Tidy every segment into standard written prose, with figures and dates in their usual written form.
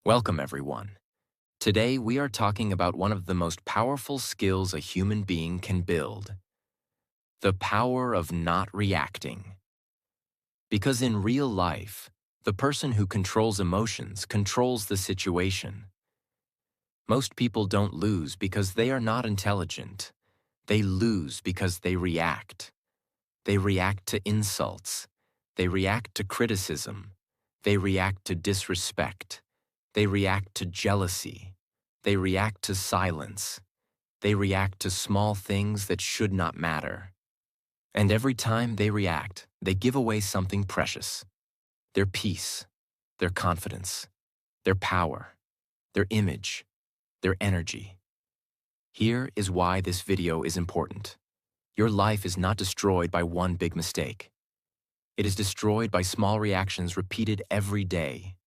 Welcome, everyone. Today, we are talking about one of the most powerful skills a human being can build, the power of not reacting. Because in real life, the person who controls emotions controls the situation. Most people don't lose because they are not intelligent. They lose because they react. They react to insults. They react to criticism. They react to disrespect. They react to jealousy. They react to silence. They react to small things that should not matter. And every time they react, they give away something precious: their peace, their confidence, their power, their image, their energy. Here is why this video is important. Your life is not destroyed by one big mistake. It is destroyed by small reactions repeated every day.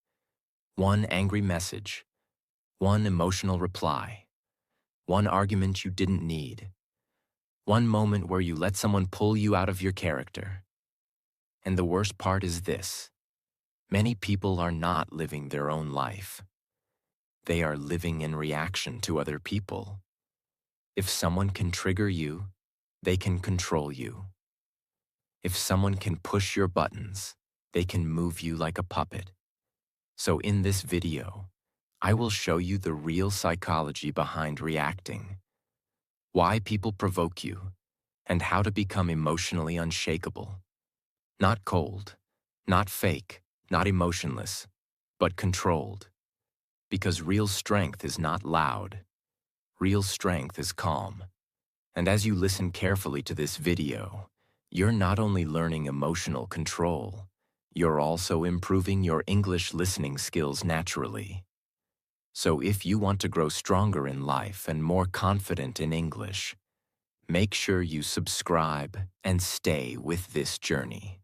One angry message, one emotional reply, one argument you didn't need, one moment where you let someone pull you out of your character. And the worst part is this: many people are not living their own life. They are living in reaction to other people. If someone can trigger you, they can control you. If someone can push your buttons, they can move you like a puppet. So in this video, I will show you the real psychology behind reacting, why people provoke you, and how to become emotionally unshakable. Not cold, not fake, not emotionless, but controlled. Because real strength is not loud. Real strength is calm. And as you listen carefully to this video, you're not only learning emotional control, you're also improving your English listening skills naturally. So if you want to grow stronger in life and more confident in English, make sure you subscribe and stay with this journey.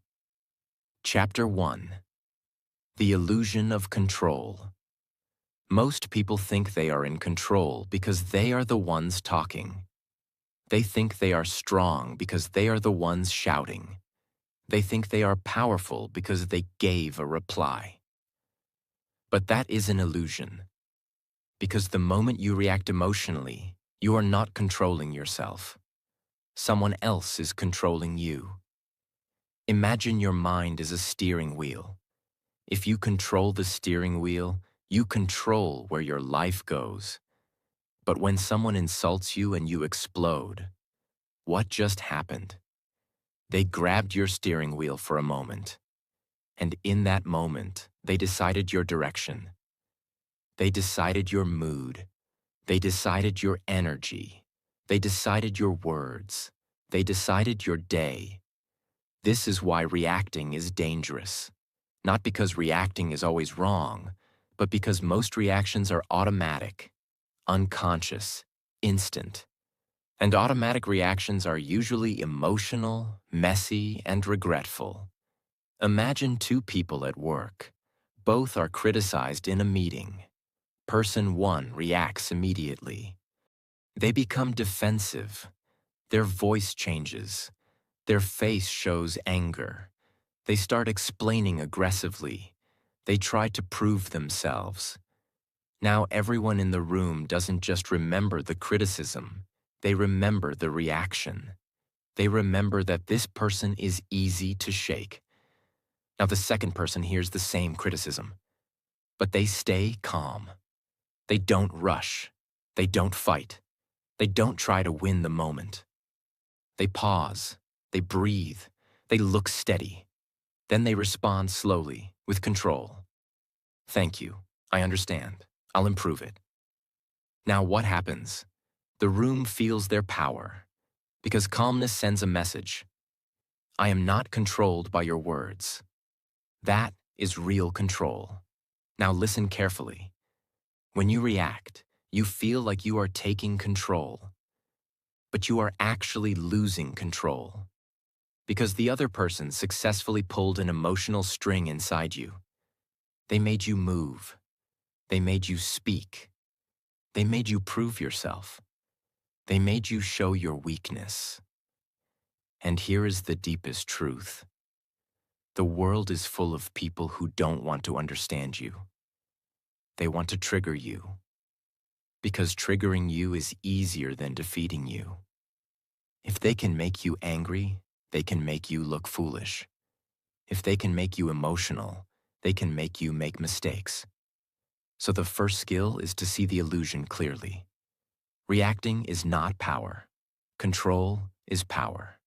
Chapter 1: The Illusion of Control. Most people think they are in control because they are the ones talking. They think they are strong because they are the ones shouting. They think they are powerful because they gave a reply. But that is an illusion. Because the moment you react emotionally, you are not controlling yourself. Someone else is controlling you. Imagine your mind is a steering wheel. If you control the steering wheel, you control where your life goes. But when someone insults you and you explode, what just happened? They grabbed your steering wheel for a moment. And in that moment, they decided your direction. They decided your mood. They decided your energy. They decided your words. They decided your day. This is why reacting is dangerous. Not because reacting is always wrong, but because most reactions are automatic, unconscious, instant. And automatic reactions are usually emotional, messy, and regretful. Imagine two people at work. Both are criticized in a meeting. Person one reacts immediately. They become defensive. Their voice changes. Their face shows anger. They start explaining aggressively. They try to prove themselves. Now everyone in the room doesn't just remember the criticism. They remember the reaction. They remember that this person is easy to shake. Now the second person hears the same criticism, but they stay calm. They don't rush. They don't fight. They don't try to win the moment. They pause. They breathe. They look steady. Then they respond slowly, with control. Thank you. I understand. I'll improve it. Now what happens? The room feels their power, because calmness sends a message. I am not controlled by your words. That is real control. Now listen carefully. When you react, you feel like you are taking control, but you are actually losing control, because the other person successfully pulled an emotional string inside you. They made you move. They made you speak. They made you prove yourself. They made you show your weakness. And here is the deepest truth. The world is full of people who don't want to understand you. They want to trigger you, because triggering you is easier than defeating you. If they can make you angry, they can make you look foolish. If they can make you emotional, they can make you make mistakes. So the first skill is to see the illusion clearly. Reacting is not power. Control is power.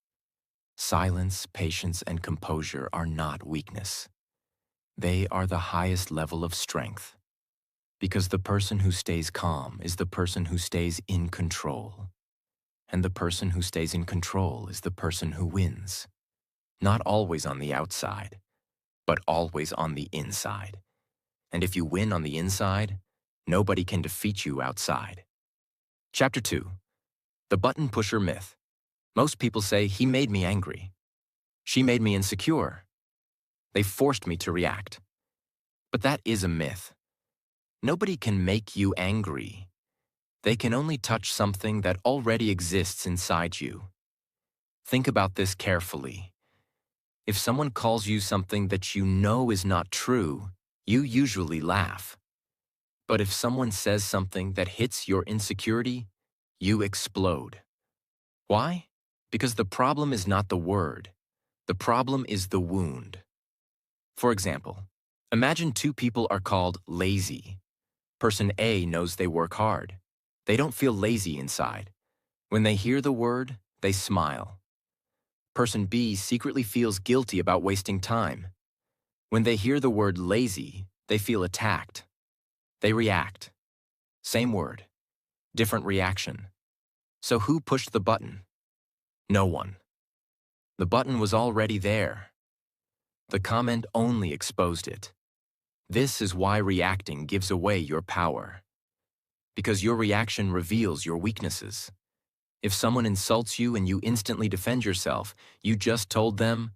Silence, patience, and composure are not weakness. They are the highest level of strength. Because the person who stays calm is the person who stays in control. And the person who stays in control is the person who wins. Not always on the outside, but always on the inside. And if you win on the inside, nobody can defeat you outside. Chapter 2. The Button Pusher Myth. Most people say, he made me angry. She made me insecure. They forced me to react. But that is a myth. Nobody can make you angry. They can only touch something that already exists inside you. Think about this carefully. If someone calls you something that you know is not true, you usually laugh. But if someone says something that hits your insecurity, you explode. Why? Because the problem is not the word. The problem is the wound. For example, imagine two people are called lazy. Person A knows they work hard. They don't feel lazy inside. When they hear the word, they smile. Person B secretly feels guilty about wasting time. When they hear the word lazy, they feel attacked. They react. Same word, different reaction. So who pushed the button? No one. The button was already there. The comment only exposed it. This is why reacting gives away your power. Because your reaction reveals your weaknesses. If someone insults you and you instantly defend yourself, you just told them,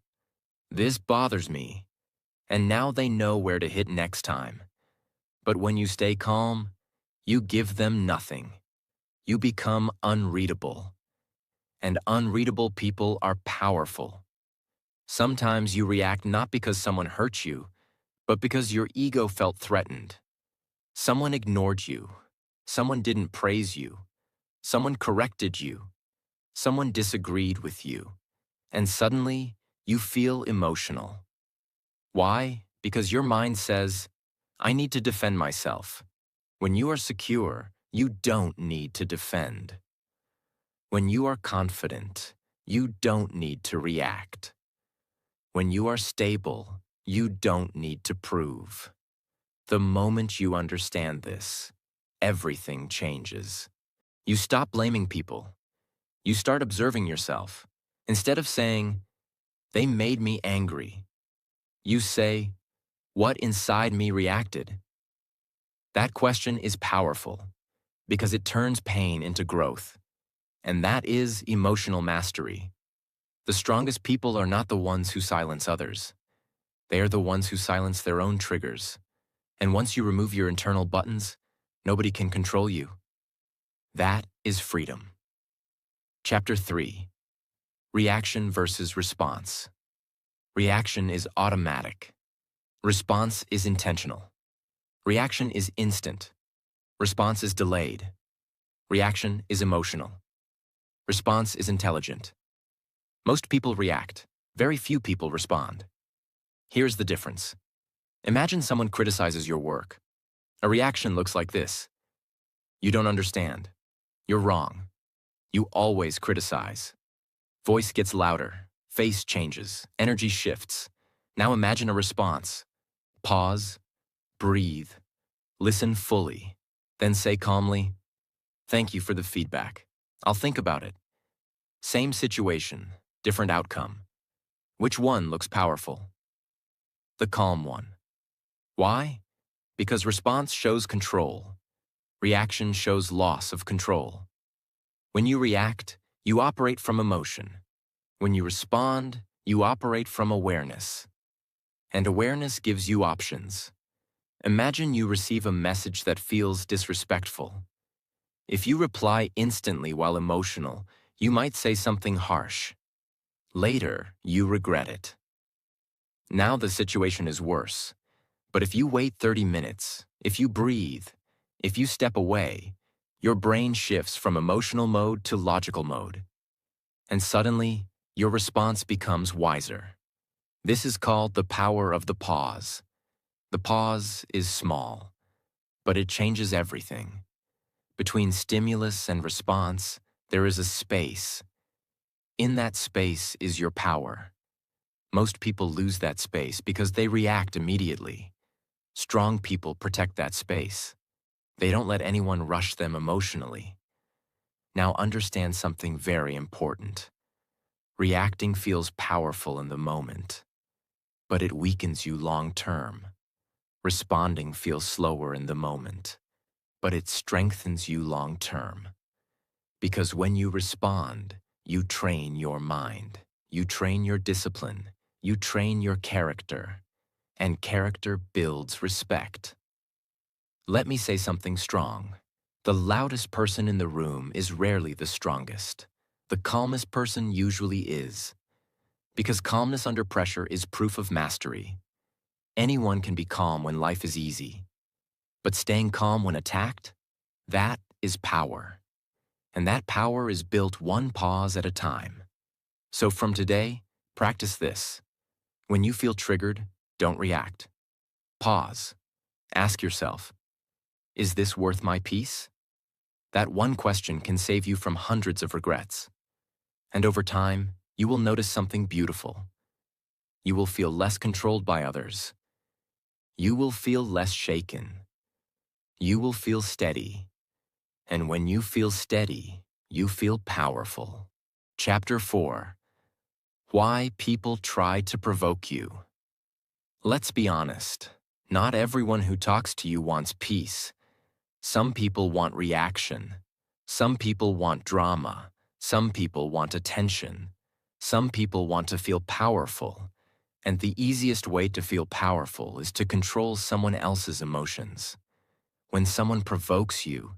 "This bothers me," and now they know where to hit next time. But when you stay calm, you give them nothing. You become unreadable. And unreadable people are powerful. Sometimes you react not because someone hurt you, but because your ego felt threatened. Someone ignored you. Someone didn't praise you. Someone corrected you. Someone disagreed with you. And suddenly, you feel emotional. Why? Because your mind says, I need to defend myself. When you are secure, you don't need to defend. When you are confident, you don't need to react. When you are stable, you don't need to prove. The moment you understand this, everything changes. You stop blaming people. You start observing yourself. Instead of saying, they made me angry, you say, what inside me reacted? That question is powerful because it turns pain into growth. And that is emotional mastery. The strongest people are not the ones who silence others. They are the ones who silence their own triggers. And once you remove your internal buttons, nobody can control you. That is freedom. Chapter 3. Reaction versus response. Reaction is automatic. Response is intentional. Reaction is instant. Response is delayed. Reaction is emotional. Response is intelligent. Most people react. Very few people respond. Here's the difference. Imagine someone criticizes your work. A reaction looks like this. You don't understand. You're wrong. You always criticize. Voice gets louder. Face changes. Energy shifts. Now imagine a response. Pause. Breathe. Listen fully. Then say calmly, thank you for the feedback. I'll think about it. Same situation, different outcome. Which one looks powerful? The calm one. Why? Because response shows control. Reaction shows loss of control. When you react, you operate from emotion. When you respond, you operate from awareness. And awareness gives you options. Imagine you receive a message that feels disrespectful. If you reply instantly while emotional, you might say something harsh. Later, you regret it. Now the situation is worse. But if you wait 30 minutes, if you breathe, if you step away, your brain shifts from emotional mode to logical mode. And suddenly, your response becomes wiser. This is called the power of the pause. The pause is small, but it changes everything. Between stimulus and response, there is a space. In that space is your power. Most people lose that space because they react immediately. Strong people protect that space. They don't let anyone rush them emotionally. Now understand something very important. Reacting feels powerful in the moment, but it weakens you long term. Responding feels slower in the moment, but it strengthens you long term. Because when you respond, you train your mind, you train your discipline, you train your character, and character builds respect. Let me say something strong. The loudest person in the room is rarely the strongest. The calmest person usually is. Because calmness under pressure is proof of mastery. Anyone can be calm when life is easy. But staying calm when attacked? That is power. And that power is built one pause at a time. So from today, practice this. When you feel triggered, don't react. Pause. Ask yourself, is this worth my peace? That one question can save you from hundreds of regrets. And over time, you will notice something beautiful. You will feel less controlled by others. You will feel less shaken. You will feel steady. And when you feel steady, you feel powerful. Chapter 4. Why People Try to Provoke You. Let's be honest. Not everyone who talks to you wants peace. Some people want reaction. Some people want drama. Some people want attention. Some people want to feel powerful. And the easiest way to feel powerful is to control someone else's emotions. When someone provokes you,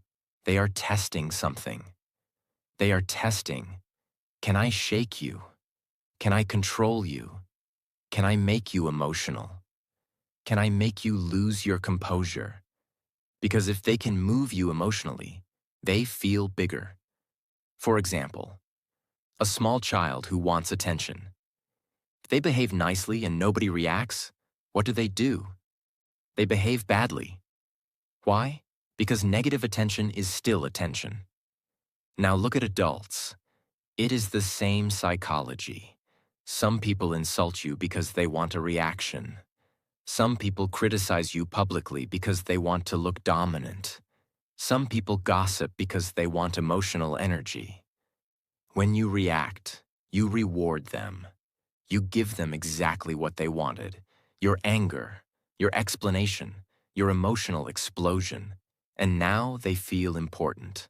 they are testing something. They are testing, can I shake you? Can I control you? Can I make you emotional? Can I make you lose your composure? Because if they can move you emotionally, they feel bigger. For example, a small child who wants attention. If they behave nicely and nobody reacts, what do? They behave badly. Why? Because negative attention is still attention. Now look at adults. It is the same psychology. Some people insult you because they want a reaction. Some people criticize you publicly because they want to look dominant. Some people gossip because they want emotional energy. When you react, you reward them. You give them exactly what they wanted. Your anger, your explanation, your emotional explosion. And now they feel important.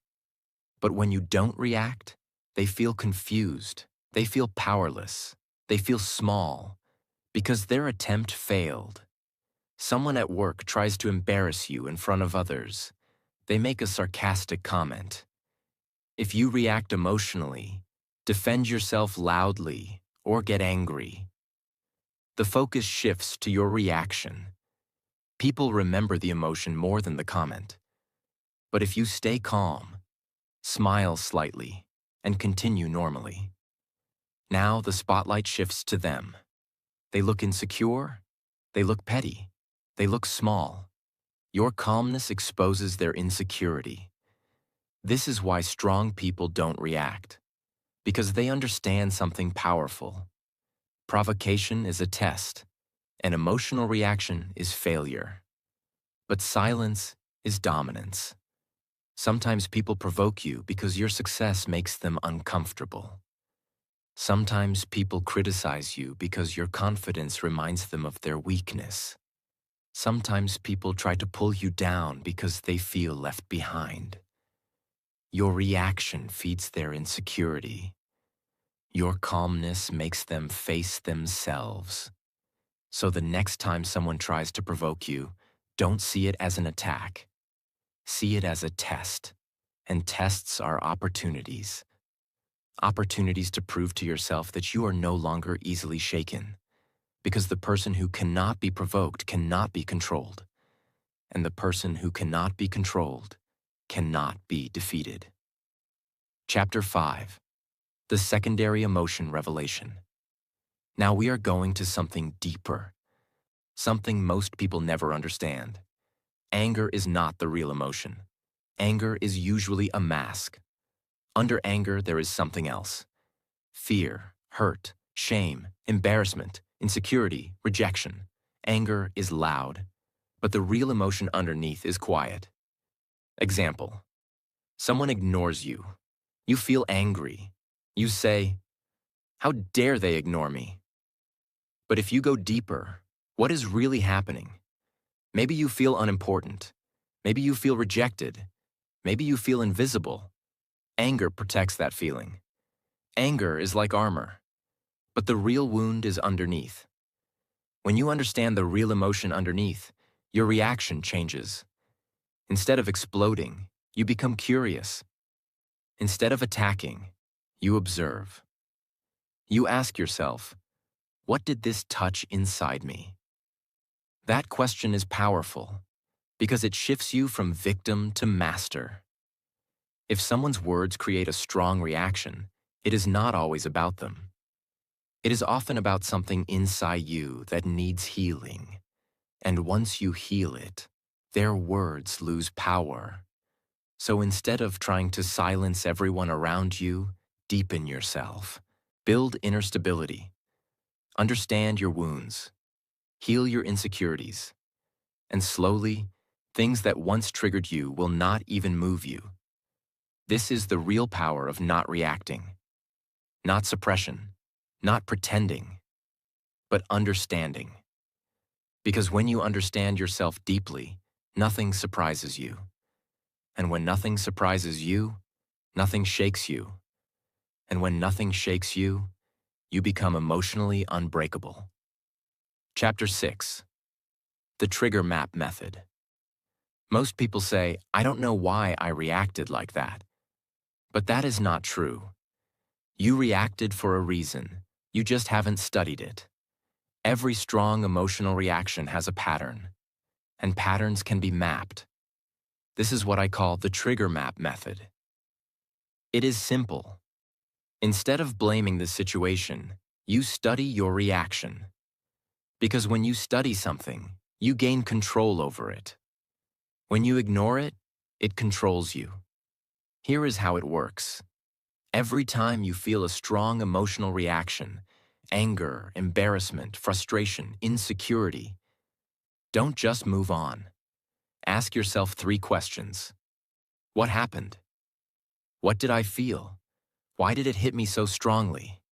But when you don't react, they feel confused. They feel powerless. They feel small because their attempt failed. Someone at work tries to embarrass you in front of others. They make a sarcastic comment. If you react emotionally, defend yourself loudly, or get angry, the focus shifts to your reaction. People remember the emotion more than the comment. But if you stay calm, smile slightly, and continue normally, now the spotlight shifts to them. They look insecure. They look petty. They look small. Your calmness exposes their insecurity. This is why strong people don't react, because they understand something powerful. Provocation is a test. An emotional reaction is failure. But silence is dominance. Sometimes people provoke you because your success makes them uncomfortable. Sometimes people criticize you because your confidence reminds them of their weakness. Sometimes people try to pull you down because they feel left behind. Your reaction feeds their insecurity. Your calmness makes them face themselves. So the next time someone tries to provoke you, don't see it as an attack. See it as a test. And tests are opportunities. Opportunities to prove to yourself that you are no longer easily shaken. because the person who cannot be provoked cannot be controlled, and the person who cannot be controlled cannot be defeated. Chapter 5. The Secondary Emotion Revelation. Now we are going to something deeper, something most people never understand. Anger is not the real emotion. Anger is usually a mask. Under anger, there is something else. Fear, hurt, shame, embarrassment, insecurity, rejection. Anger is loud, but the real emotion underneath is quiet. Example: someone ignores you. You feel angry. You say, "How dare they ignore me?" But if you go deeper, what is really happening? Maybe you feel unimportant. Maybe you feel rejected. Maybe you feel invisible. Anger protects that feeling. Anger is like armor, but the real wound is underneath. When you understand the real emotion underneath, your reaction changes. Instead of exploding, you become curious. Instead of attacking, you observe. You ask yourself, what did this touch inside me? That question is powerful because it shifts you from victim to master. If someone's words create a strong reaction, it is not always about them. It is often about something inside you that needs healing. And once you heal it, their words lose power. So instead of trying to silence everyone around you, deepen yourself. Build inner stability. Understand your wounds. Heal your insecurities. And slowly, things that once triggered you will not even move you. This is the real power of not reacting. Not suppression, not pretending, but understanding. Because when you understand yourself deeply, nothing surprises you. And when nothing surprises you, nothing shakes you. And when nothing shakes you, you become emotionally unbreakable. Chapter 6. The Trigger Map Method. Most people say, "I don't know why I reacted like that." But that is not true. You reacted for a reason. You just haven't studied it. Every strong emotional reaction has a pattern, and patterns can be mapped. This is what I call the trigger map method. It is simple. Instead of blaming the situation, you study your reaction. Because when you study something, you gain control over it. When you ignore it, it controls you. Here is how it works. Every time you feel a strong emotional reaction, anger, embarrassment, frustration, insecurity, don't just move on. Ask yourself 3 questions. What happened? What did I feel? Why did it hit me so strongly?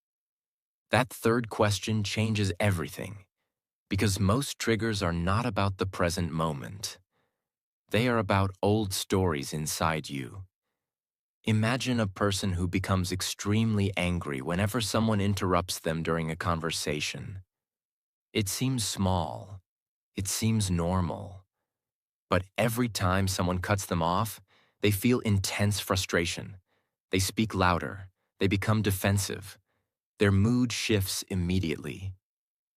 That third question changes everything, because most triggers are not about the present moment. They are about old stories inside you. Imagine a person who becomes extremely angry whenever someone interrupts them during a conversation. It seems small. It seems normal. But every time someone cuts them off, they feel intense frustration. They speak louder. They become defensive. Their mood shifts immediately.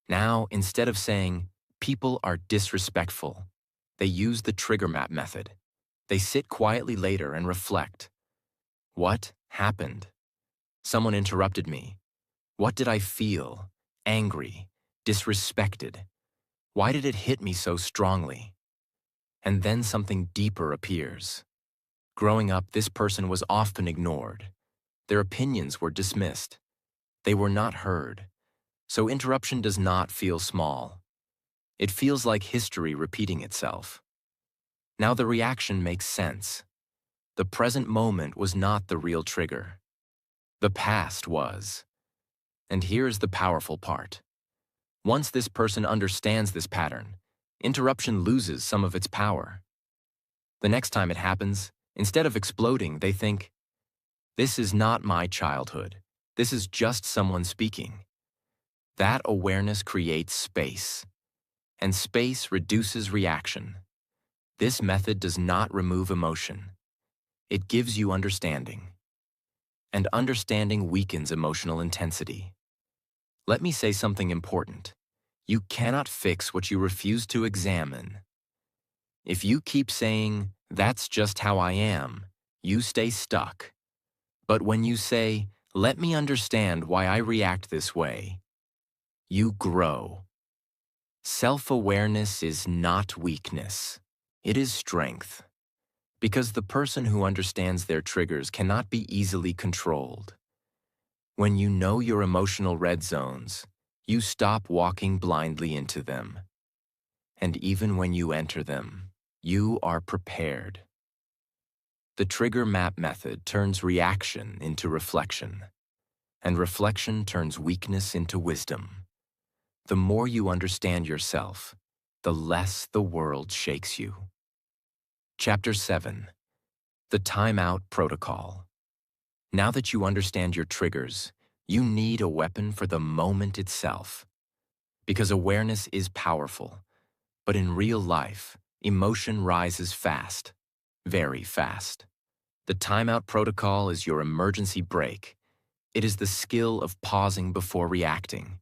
Now, instead of saying, "People are disrespectful," they use the trigger map method. They sit quietly later and reflect. What happened? Someone interrupted me. What did I feel? Angry, disrespected. Why did it hit me so strongly? And then something deeper appears. Growing up, this person was often ignored. Their opinions were dismissed. They were not heard. So interruption does not feel small. It feels like history repeating itself. Now the reaction makes sense. The present moment was not the real trigger. The past was. And here is the powerful part. Once this person understands this pattern, interruption loses some of its power. The next time it happens, instead of exploding, they think, "This is not my childhood. This is just someone speaking." That awareness creates space, and space reduces reaction. This method does not remove emotion. It gives you understanding. And understanding weakens emotional intensity. Let me say something important. You cannot fix what you refuse to examine. If you keep saying, "That's just how I am," you stay stuck. But when you say, "Let me understand why I react this way," you grow. Self-awareness is not weakness. It is strength. Because the person who understands their triggers cannot be easily controlled. When you know your emotional red zones, you stop walking blindly into them. And even when you enter them, you are prepared. The trigger map method turns reaction into reflection, and reflection turns weakness into wisdom. The more you understand yourself, the less the world shakes you. Chapter 7. The Timeout Protocol. Now that you understand your triggers, you need a weapon for the moment itself. Because awareness is powerful, but in real life, emotion rises fast, very fast. The timeout protocol is your emergency brake. It is the skill of pausing before reacting.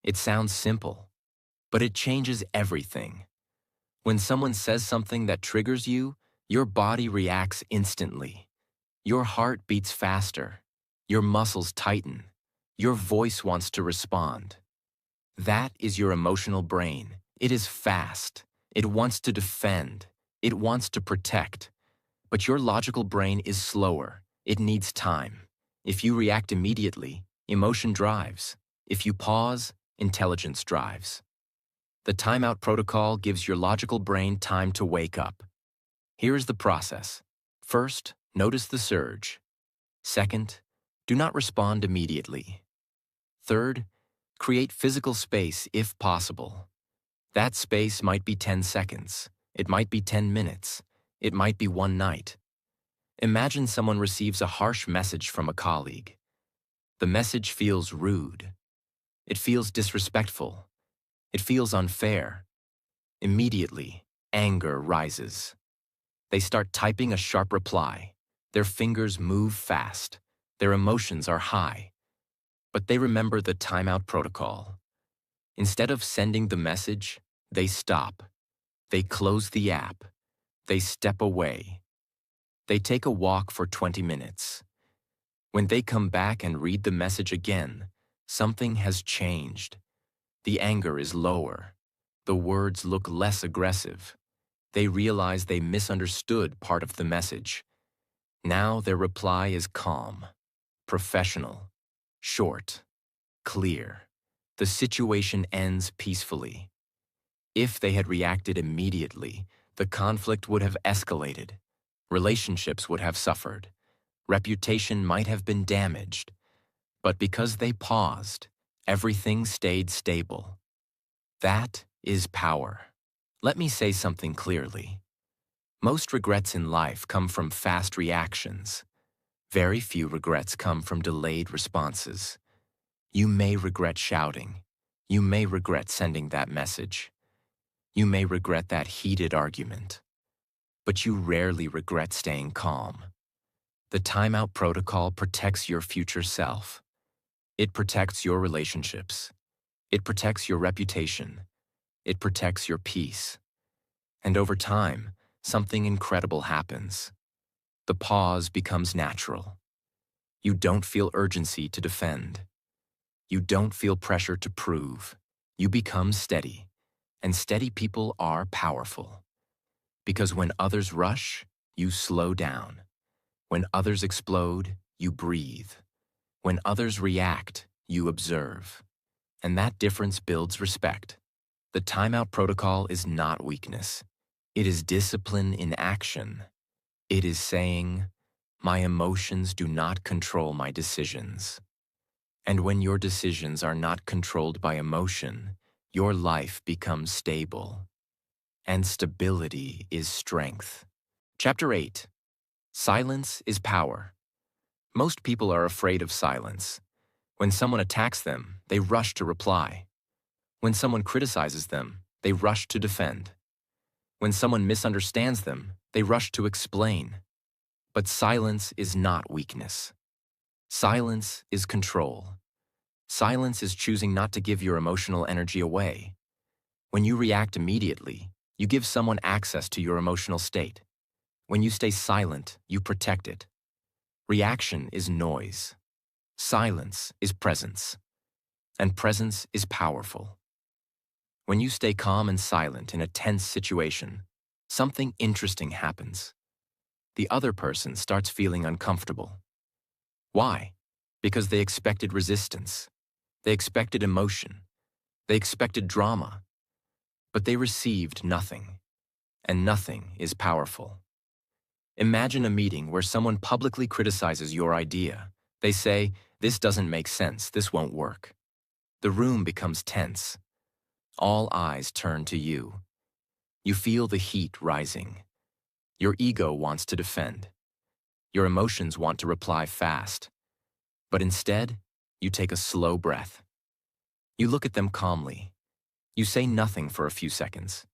It sounds simple, but it changes everything. When someone says something that triggers you, your body reacts instantly. Your heart beats faster. Your muscles tighten. Your voice wants to respond. That is your emotional brain. It is fast. It wants to defend. It wants to protect. But your logical brain is slower. It needs time. If you react immediately, emotion drives. If you pause, intelligence drives. The timeout protocol gives your logical brain time to wake up. Here is the process. First, notice the surge. Second, do not respond immediately. Third, create physical space if possible. That space might be 10 seconds. It might be 10 minutes. It might be one night. Imagine someone receives a harsh message from a colleague. The message feels rude. It feels disrespectful. It feels unfair. Immediately, anger rises. They start typing a sharp reply. Their fingers move fast. Their emotions are high. But they remember the timeout protocol. Instead of sending the message, they stop. They close the app. They step away. They take a walk for 20 minutes. When they come back and read the message again, something has changed. The anger is lower. The words look less aggressive. They realize they misunderstood part of the message. Now their reply is calm, professional, short, clear. The situation ends peacefully. If they had reacted immediately, the conflict would have escalated. Relationships would have suffered. Reputation might have been damaged. But because they paused, everything stayed stable. That is power. Let me say something clearly. Most regrets in life come from fast reactions. Very few regrets come from delayed responses. You may regret shouting. You may regret sending that message. You may regret that heated argument. But you rarely regret staying calm. The timeout protocol protects your future self. It protects your relationships. It protects your reputation. It protects your peace. And over time, something incredible happens. The pause becomes natural. You don't feel urgency to defend. You don't feel pressure to prove. You become steady. And steady people are powerful. Because when others rush, you slow down. When others explode, you breathe. When others react, you observe. And that difference builds respect. The timeout protocol is not weakness. It is discipline in action. It is saying, my emotions do not control my decisions. And when your decisions are not controlled by emotion, your life becomes stable. And stability is strength. Chapter 8. Silence is power. Most people are afraid of silence. When someone attacks them, they rush to reply. When someone criticizes them, they rush to defend. When someone misunderstands them, they rush to explain. But silence is not weakness. Silence is control. Silence is choosing not to give your emotional energy away. When you react immediately, you give someone access to your emotional state. When you stay silent, you protect it. Reaction is noise. Silence is presence. And presence is powerful. When you stay calm and silent in a tense situation, something interesting happens. The other person starts feeling uncomfortable. Why? Because they expected resistance. They expected emotion. They expected drama. But they received nothing. And nothing is powerful. Imagine a meeting where someone publicly criticizes your idea. They say, "This doesn't make sense, this won't work." The room becomes tense. All eyes turn to you. You feel the heat rising. Your ego wants to defend. Your emotions want to reply fast. But instead, you take a slow breath. You look at them calmly. You say nothing for a few seconds.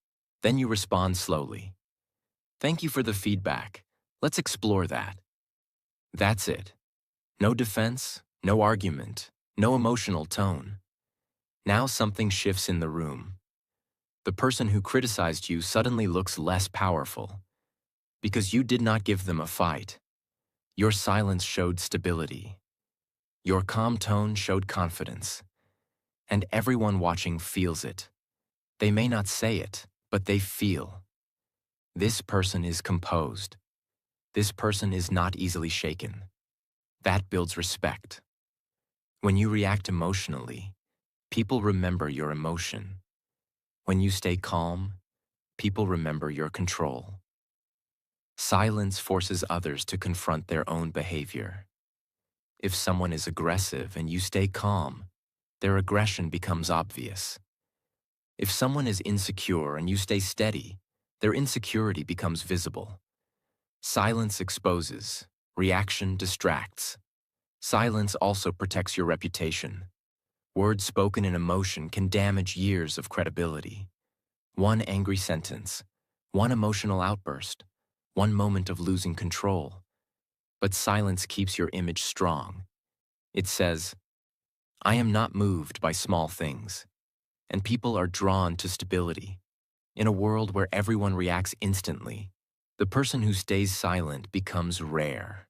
Then you respond slowly. "Thank you for the feedback. Let's explore that." That's it. No defense, no argument, no emotional tone. Now something shifts in the room. The person who criticized you suddenly looks less powerful. Because you did not give them a fight. Your silence showed stability. Your calm tone showed confidence. And everyone watching feels it. They may not say it, but they feel. This person is composed. This person is not easily shaken. That builds respect. When you react emotionally, people remember your emotion. When you stay calm, people remember your control. Silence forces others to confront their own behavior. If someone is aggressive and you stay calm, their aggression becomes obvious. If someone is insecure and you stay steady, their insecurity becomes visible. Silence exposes, reaction distracts. Silence also protects your reputation. Words spoken in emotion can damage years of credibility. One angry sentence, one emotional outburst, one moment of losing control. But silence keeps your image strong. It says, "I am not moved by small things." And people are drawn to stability. In a world where everyone reacts instantly, the person who stays silent becomes rare,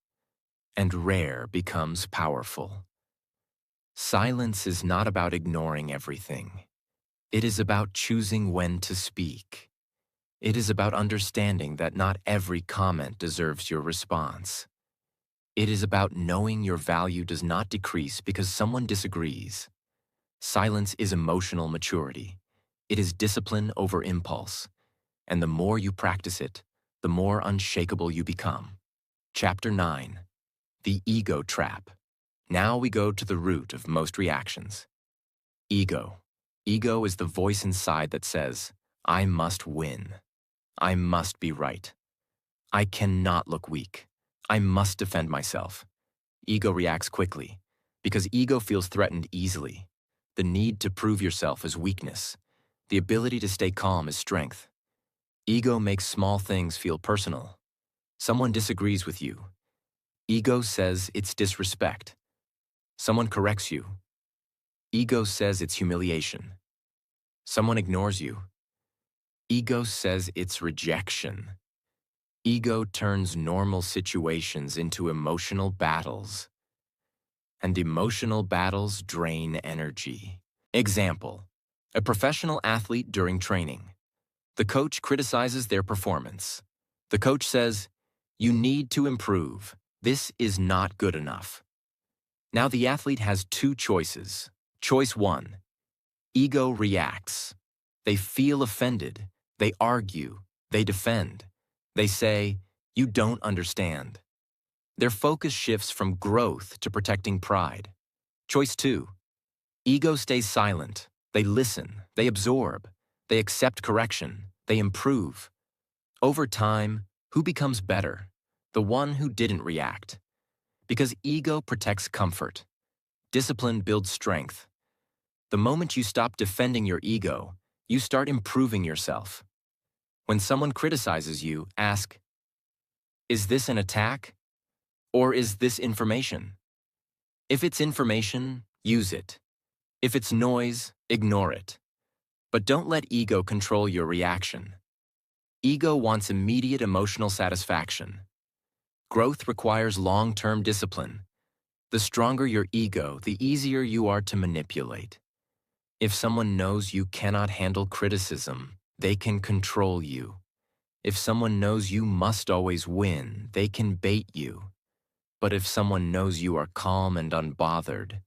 and rare becomes powerful. Silence is not about ignoring everything. It is about choosing when to speak. It is about understanding that not every comment deserves your response. It is about knowing your value does not decrease because someone disagrees. Silence is emotional maturity. It is discipline over impulse. And the more you practice it, the more unshakable you become. Chapter 9. The Ego Trap. Now we go to the root of most reactions. Ego. Ego is the voice inside that says, "I must win. I must be right. I cannot look weak. I must defend myself." Ego reacts quickly, because ego feels threatened easily. The need to prove yourself is weakness. The ability to stay calm is strength. Ego makes small things feel personal. Someone disagrees with you. Ego says it's disrespect. Someone corrects you. Ego says it's humiliation. Someone ignores you. Ego says it's rejection. Ego turns normal situations into emotional battles. And emotional battles drain energy. Example: a professional athlete during training. The coach criticizes their performance. The coach says, "You need to improve. This is not good enough." Now the athlete has two choices. Choice 1. Ego reacts. They feel offended. They argue. They defend. They say, "You don't understand." Their focus shifts from growth to protecting pride. Choice 2. Ego stays silent. They listen. They absorb. They accept correction. They improve. Over time, who becomes better? The one who didn't react. Because ego protects comfort. Discipline builds strength. The moment you stop defending your ego, you start improving yourself. When someone criticizes you, ask, "Is this an attack? Or is this information?" If it's information, use it. If it's noise, ignore it. But don't let ego control your reaction. Ego wants immediate emotional satisfaction. Growth requires long-term discipline. The stronger your ego, the easier you are to manipulate. If someone knows you cannot handle criticism, they can control you. If someone knows you must always win, they can bait you. But if someone knows you are calm and unbothered,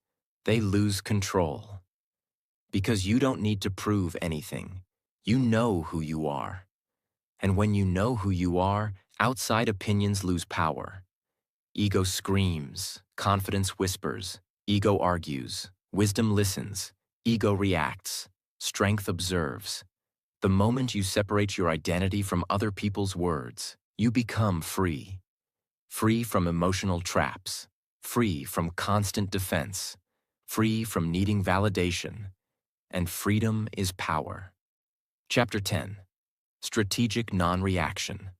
they lose control. Because you don't need to prove anything. You know who you are. And when you know who you are, outside opinions lose power. Ego screams, confidence whispers, ego argues, wisdom listens, ego reacts, strength observes. The moment you separate your identity from other people's words, you become free. Free from emotional traps, free from constant defense, free from needing validation, and freedom is power. Chapter 10. Strategic non-reaction.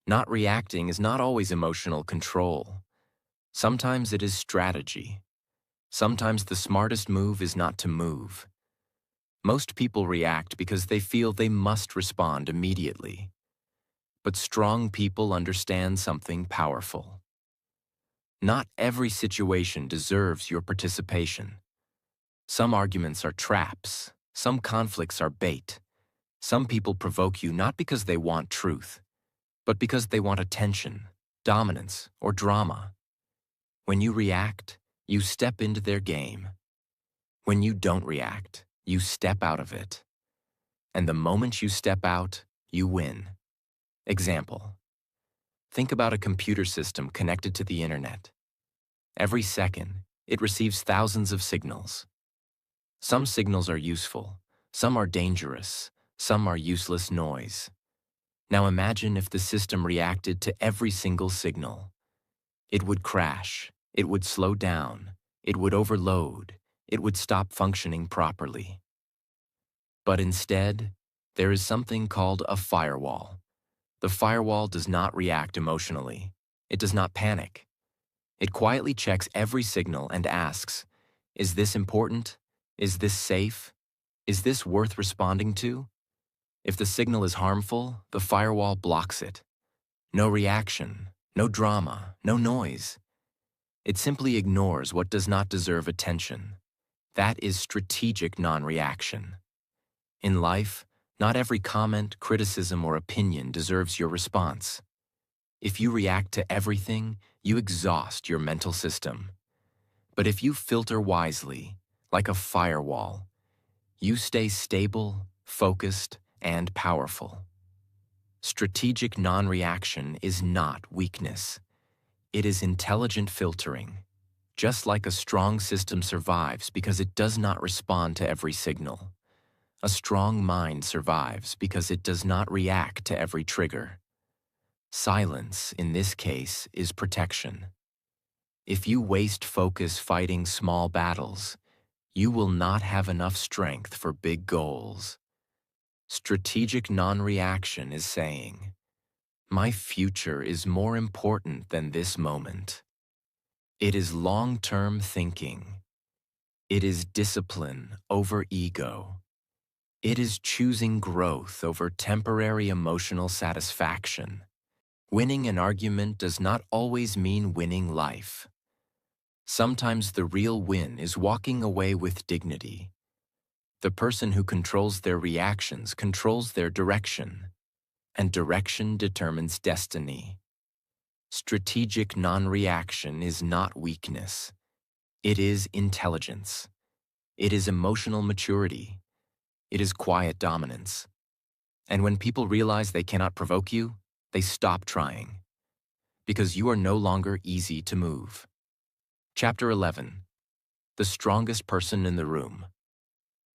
Not reacting is not always emotional control. Sometimes it is strategy. Sometimes the smartest move is not to move. Most people react because they feel they must respond immediately. But strong people understand something powerful. Not every situation deserves your participation. Some arguments are traps. Some conflicts are bait. Some people provoke you not because they want truth, but because they want attention, dominance, or drama. When you react, you step into their game. When you don't react, you step out of it. And the moment you step out, you win. Example. Think about a computer system connected to the internet. Every second, it receives thousands of signals. Some signals are useful, some are dangerous, some are useless noise. Now imagine if the system reacted to every single signal. It would crash, it would slow down, it would overload, it would stop functioning properly. But instead, there is something called a firewall. The firewall does not react emotionally. It does not panic. It quietly checks every signal and asks, is this important? Is this safe? Is this worth responding to? If the signal is harmful, the firewall blocks it. No reaction, no drama, no noise. It simply ignores what does not deserve attention. That is strategic non-reaction. In life, not every comment, criticism, or opinion deserves your response. If you react to everything, you exhaust your mental system. But if you filter wisely, like a firewall, you stay stable, focused, and powerful. Strategic non-reaction is not weakness. It is intelligent filtering. Just like a strong system survives because it does not respond to every signal, a strong mind survives because it does not react to every trigger. Silence, in this case, is protection. If you waste focus fighting small battles, you will not have enough strength for big goals. Strategic non-reaction is saying, my future is more important than this moment. It is long-term thinking. It is discipline over ego. It is choosing growth over temporary emotional satisfaction. Winning an argument does not always mean winning life. Sometimes the real win is walking away with dignity. The person who controls their reactions controls their direction, and direction determines destiny. Strategic non-reaction is not weakness. It is intelligence. It is emotional maturity. It is quiet dominance. And when people realize they cannot provoke you, they stop trying. Because you are no longer easy to move. Chapter 11. The strongest person in the room.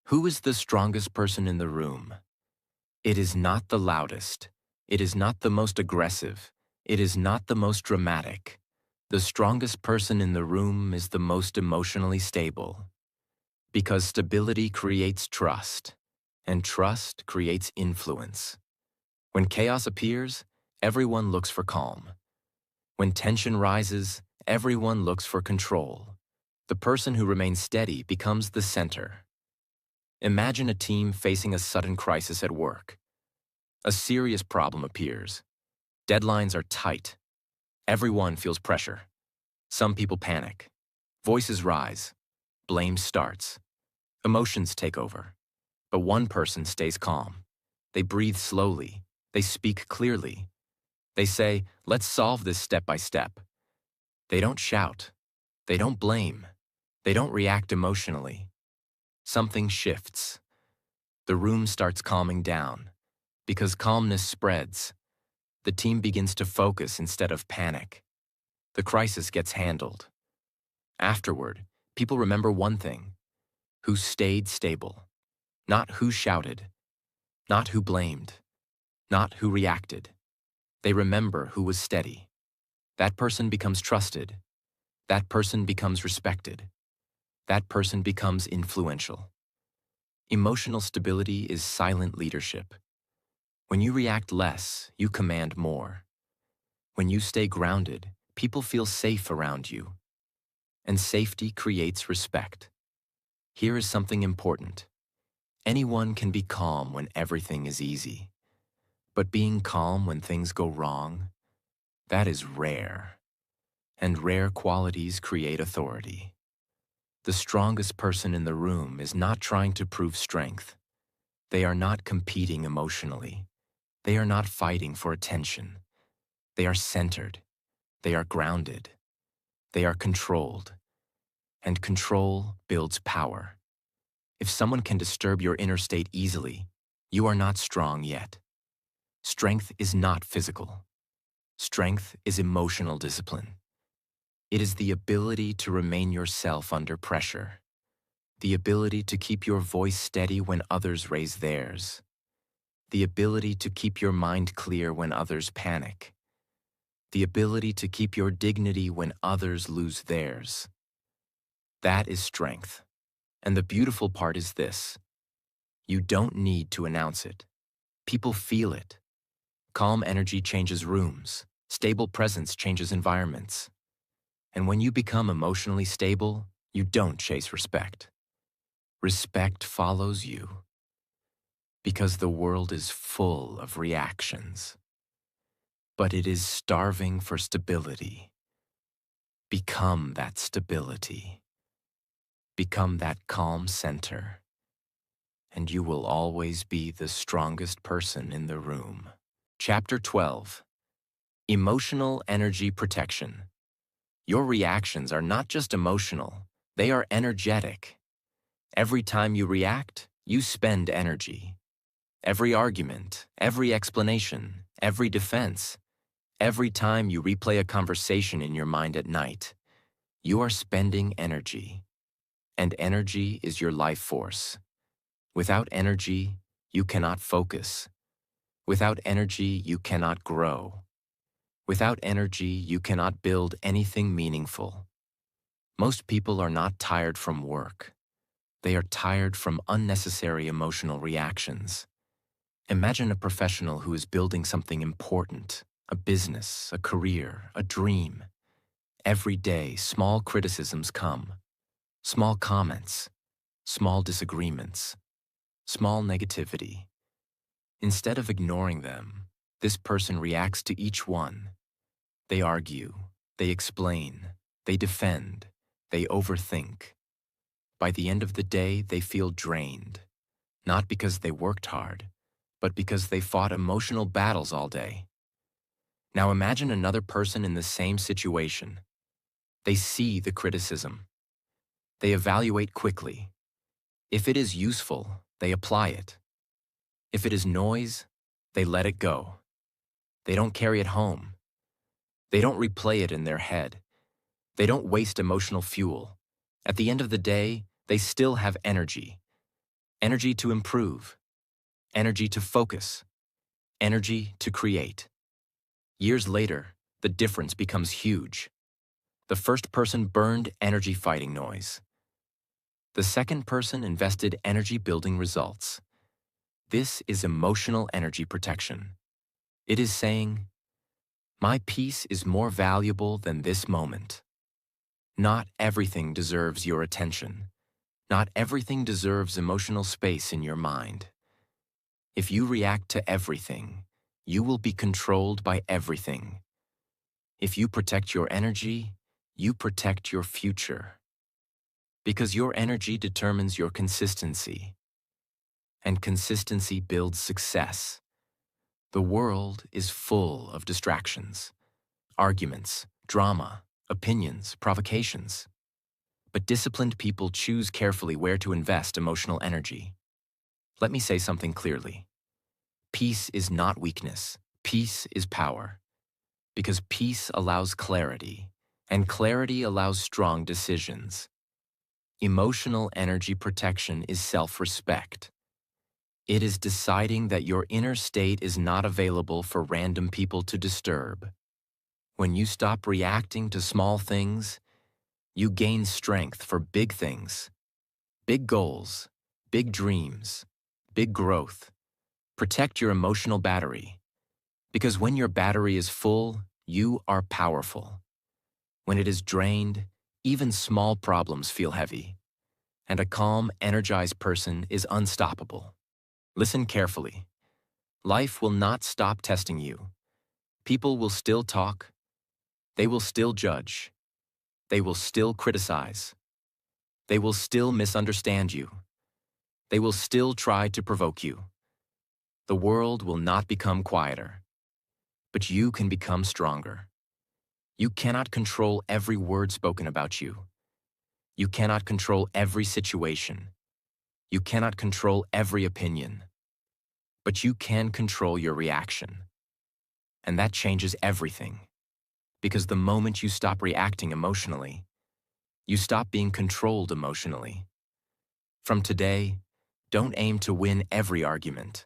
Who is the strongest person in the room? It is not the loudest. It is not the most aggressive. It is not the most dramatic. The strongest person in the room is the most emotionally stable. Because stability creates trust, and trust creates influence. When chaos appears, everyone looks for calm. When tension rises, everyone looks for control. The person who remains steady becomes the center. Imagine a team facing a sudden crisis at work. A serious problem appears. Deadlines are tight. Everyone feels pressure. Some people panic. Voices rise. Blame starts. Emotions take over. But one person stays calm. They breathe slowly. They speak clearly. They say, "Let's solve this step by step." They don't shout. They don't blame. They don't react emotionally. Something shifts. The room starts calming down. Because calmness spreads, the team begins to focus instead of panic. The crisis gets handled. Afterward, people remember one thing: who stayed stable. Not who shouted. Not who blamed. Not who reacted. They remember who was steady. That person becomes trusted. That person becomes respected. That person becomes influential. Emotional stability is silent leadership. When you react less, you command more. When you stay grounded, people feel safe around you. And safety creates respect. Here is something important. Anyone can be calm when everything is easy. But being calm when things go wrong, that is rare. And rare qualities create authority. The strongest person in the room is not trying to prove strength. They are not competing emotionally. They are not fighting for attention. They are centered. They are grounded. They are controlled. And control builds power. If someone can disturb your inner state easily, you are not strong yet. Strength is not physical. Strength is emotional discipline. It is the ability to remain yourself under pressure. The ability to keep your voice steady when others raise theirs. The ability to keep your mind clear when others panic. The ability to keep your dignity when others lose theirs. That is strength. And the beautiful part is this: you don't need to announce it. People feel it. Calm energy changes rooms. Stable presence changes environments. And when you become emotionally stable, you don't chase respect. Respect follows you. Because the world is full of reactions. But it is starving for stability. Become that stability. Become that calm center. And you will always be the strongest person in the room. Chapter 12. Emotional Energy Protection. Your reactions are not just emotional, they are energetic. Every time you react, you spend energy. Every argument, every explanation, every defense, every time you replay a conversation in your mind at night, you are spending energy. And energy is your life force. Without energy, you cannot focus. Without energy, you cannot grow. Without energy, you cannot build anything meaningful. Most people are not tired from work. They are tired from unnecessary emotional reactions. Imagine a professional who is building something important, a business, a career, a dream. Every day, small criticisms come, small comments, small disagreements, small negativity. Instead of ignoring them, this person reacts to each one. They argue, they explain, they defend, they overthink. By the end of the day, they feel drained, not because they worked hard, but because they fought emotional battles all day. Now imagine another person in the same situation. They see the criticism. They evaluate quickly. If it is useful, they apply it. If it is noise, they let it go. They don't carry it home. They don't replay it in their head. They don't waste emotional fuel. At the end of the day, they still have energy. Energy to improve. Energy to focus. Energy to create. Years later, the difference becomes huge. The first person burned energy fighting noise. The second person invested energy building results. This is emotional energy protection. It is saying, my peace is more valuable than this moment. Not everything deserves your attention. Not everything deserves emotional space in your mind. If you react to everything, you will be controlled by everything. If you protect your energy, you protect your future. Because your energy determines your consistency, and consistency builds success. The world is full of distractions, arguments, drama, opinions, provocations. But disciplined people choose carefully where to invest emotional energy. Let me say something clearly. Peace is not weakness. Peace is power. Because peace allows clarity, and clarity allows strong decisions. Emotional energy protection is self-respect. It is deciding that your inner state is not available for random people to disturb. When you stop reacting to small things, you gain strength for big things, big goals, big dreams, big growth. Protect your emotional battery. Because when your battery is full, you are powerful. When it is drained, even small problems feel heavy. And a calm, energized person is unstoppable. Listen carefully. Life will not stop testing you. People will still talk. They will still judge. They will still criticize. They will still misunderstand you. They will still try to provoke you. The world will not become quieter, but you can become stronger. You cannot control every word spoken about you. You cannot control every situation. You cannot control every opinion. But you can control your reaction. And that changes everything. Because the moment you stop reacting emotionally, you stop being controlled emotionally. From today, don't aim to win every argument.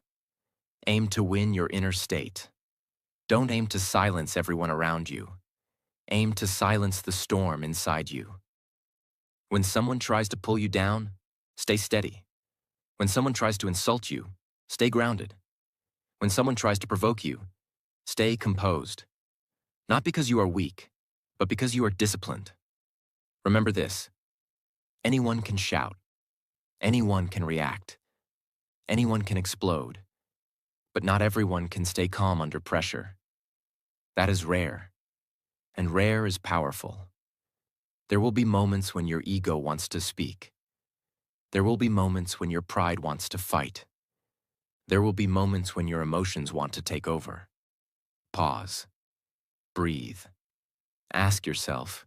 Aim to win your inner state. Don't aim to silence everyone around you. Aim to silence the storm inside you. When someone tries to pull you down, stay steady. When someone tries to insult you, stay grounded. When someone tries to provoke you, stay composed. Not because you are weak, but because you are disciplined. Remember this: anyone can shout, anyone can react, anyone can explode, but not everyone can stay calm under pressure. That is rare, and rare is powerful. There will be moments when your ego wants to speak. There will be moments when your pride wants to fight. There will be moments when your emotions want to take over. Pause. Breathe. Ask yourself,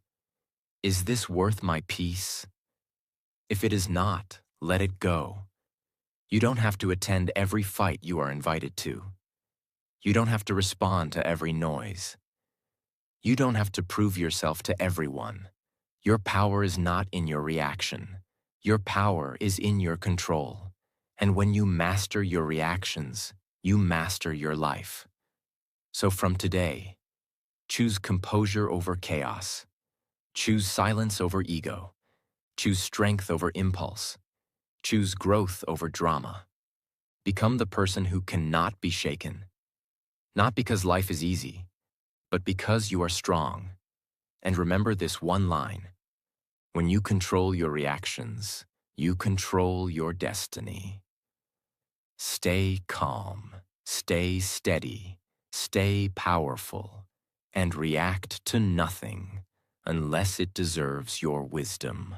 is this worth my peace? If it is not, let it go. You don't have to attend every fight you are invited to. You don't have to respond to every noise. You don't have to prove yourself to everyone. Your power is not in your reaction. Your power is in your control. And when you master your reactions, you master your life. So from today, choose composure over chaos. Choose silence over ego. Choose strength over impulse. Choose growth over drama. Become the person who cannot be shaken. Not because life is easy, but because you are strong. And remember this one line: when you control your reactions, you control your destiny. Stay calm, stay steady, stay powerful, and react to nothing unless it deserves your wisdom.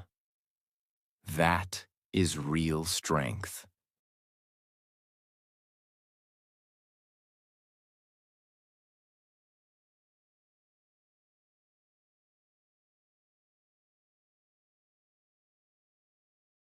That is real strength.